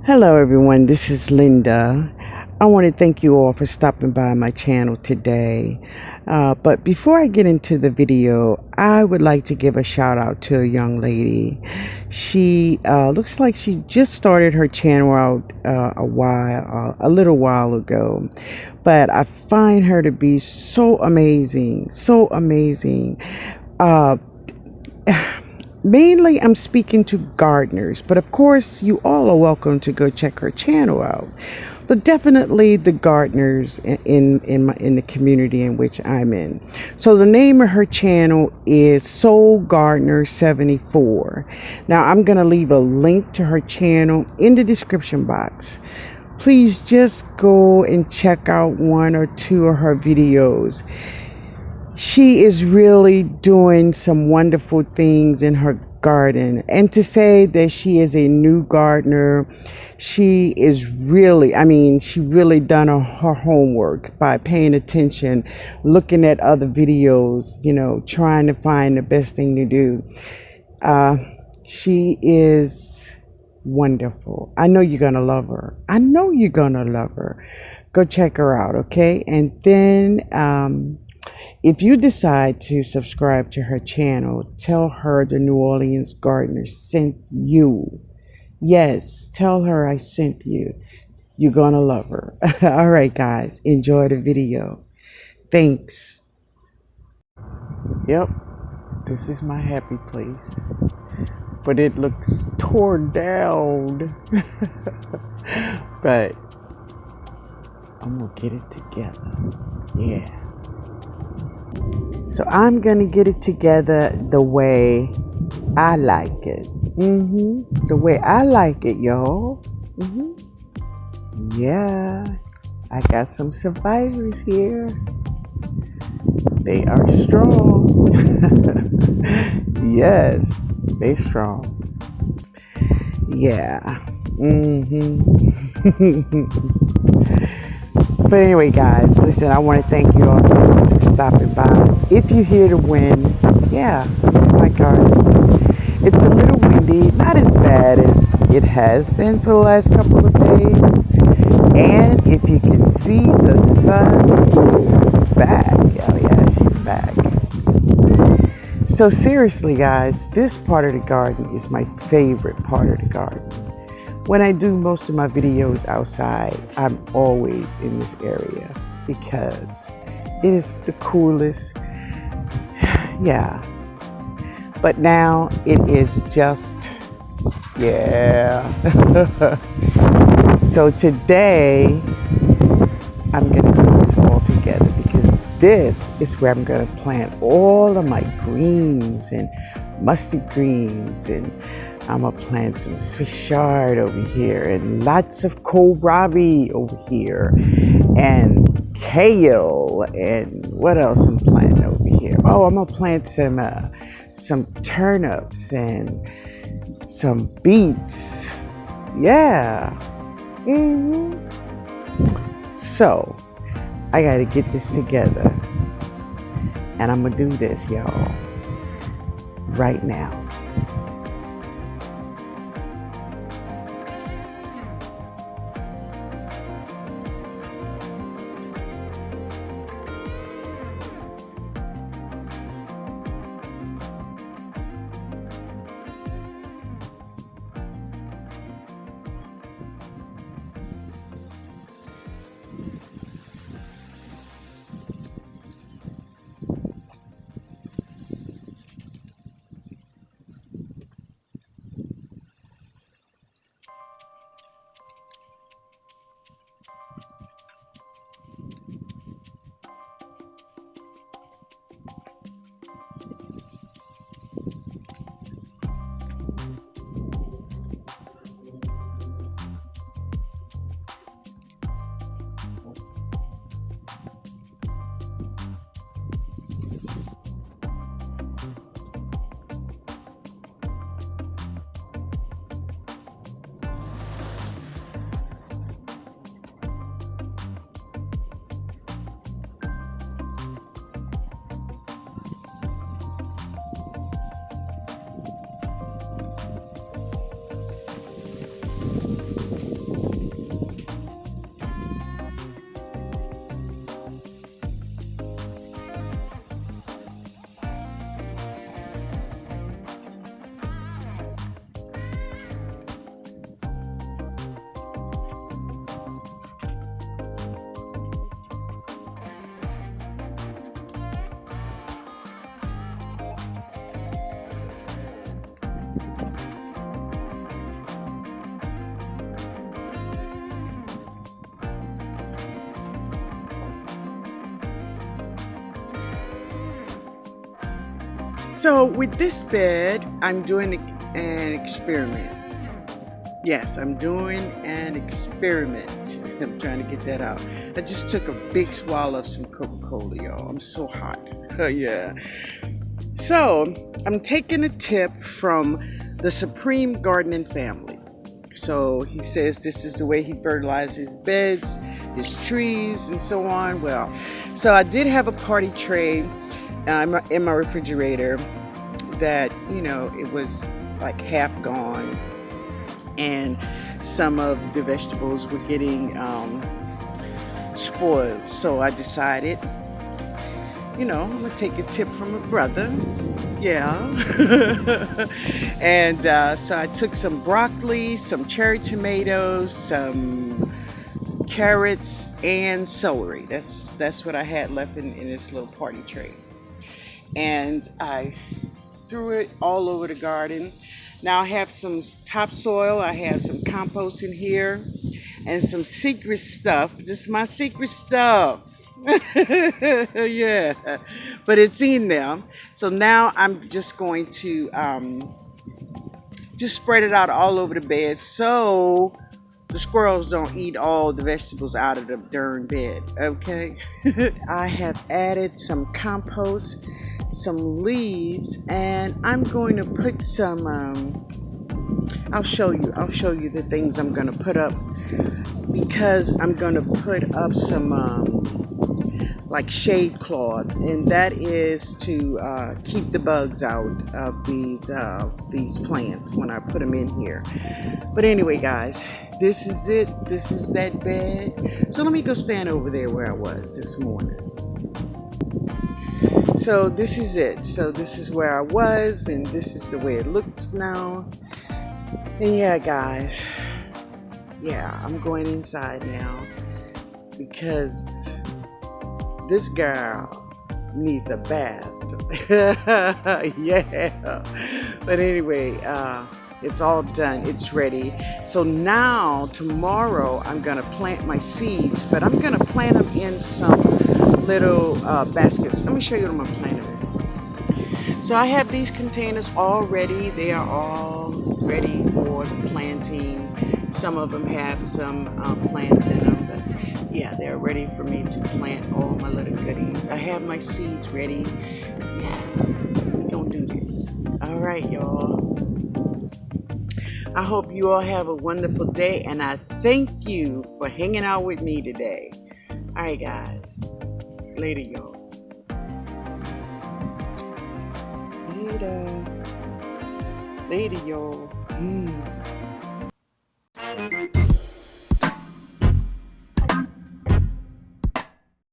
Hello everyone, this is Linda. I want to thank you all for stopping by my channel today. But before I get into the video, I would like to give a shout out to a young lady. She looks like she just started her channel out a little while ago. But I find her to be so amazing, so amazing. Mainly, I'm speaking to gardeners, but of course, you all are welcome to go check her channel out. But definitely the gardeners in the community in which I'm in. So the name of her channel is Soul Gardener 74. Now I'm gonna leave a link to her channel in the description box. Please just go and check out one or two of her videos. She is really doing some wonderful things in her garden. And to say that she is a new gardener, she is really, she really done her homework by paying attention, looking at other videos, trying to find the best thing to do. She is wonderful. I know you're going to love her. I know you're going to love her. Go check her out, okay? And then, if you decide to subscribe to her channel, tell her the New Orleans Gardener sent you. Yes, tell her I sent you. You're gonna love her. All right, guys, enjoy the video. Thanks. Yep, this is my happy place. But it looks torn down. But I'm gonna get it together. Yeah. So I'm going to get it together the way I like it. The way I like it, y'all. Yeah. I got some survivors here. They are strong. Yes, they strong. Yeah. But anyway, guys, listen, I want to thank you all so much for stopping by. If you're here to win, yeah, my garden. It's a little windy, not as bad as it has been for the last couple of days. And if you can see, the sun is back. Oh yeah, she's back. So seriously, guys, this part of the garden is my favorite part of the garden. When I do most of my videos outside, I'm always in this area because it is the coolest. Yeah. But now it is just, yeah. So today, I'm going to put this all together because this is where I'm going to plant all of my greens and mustard greens, and I'm going to plant some Swiss chard over here and lots of kohlrabi over here and kale, and what else I'm planting over here? Oh, I'm going to plant some turnips and some beets. Yeah. So, I got to get this together. And I'm going to do this, y'all, right now. So with this bed, I'm doing an experiment. Yes, I'm doing an experiment. I'm trying to get that out. I just took a big swallow of some Coca-Cola, y'all. I'm so hot. Yeah. So I'm taking a tip from the Supreme Gardening family. So he says this is the way he fertilizes his beds, his trees, and so on. Well, so I did have a party tray in my refrigerator that, it was like half gone, and some of the vegetables were getting spoiled. So I decided, I'm gonna take a tip from a brother. Yeah. And so I took some broccoli, some cherry tomatoes, some carrots, and celery. That's what I had left in this little party tray. And I threw it all over the garden. Now I have some topsoil, I have some compost in here, and some secret stuff. This is my secret stuff. Yeah, but it's in there. So now I'm just going to just spread it out all over the bed so the squirrels don't eat all the vegetables out of the darn bed. Okay. I have added some compost, some leaves, and I'm going to put some I'll show you the things I'm going to put up, because I'm going to put up some like shade cloth, and that is to keep the bugs out of these plants when I put them in here. But anyway, guys, this is it. This is that bed. So let me go stand over there where I was this morning. So this is it. So this is where I was, and this is the way it looks now. And yeah, guys, yeah, I'm going inside now because this girl needs a bath. Yeah. But anyway, it's all done. It's ready. So now tomorrow I'm gonna plant my seeds, but I'm gonna plant them in some little baskets. Let me show you what I'm planting in. So I have these containers all ready. They are all ready for planting. Some of them have some plants in them, but yeah, they're ready for me to plant all my little goodies. I have my seeds ready. Yeah, we're gonna do this. All right, y'all. I hope you all have a wonderful day, and I thank you for hanging out with me today. All right, guys. Later, y'all. Later, y'all.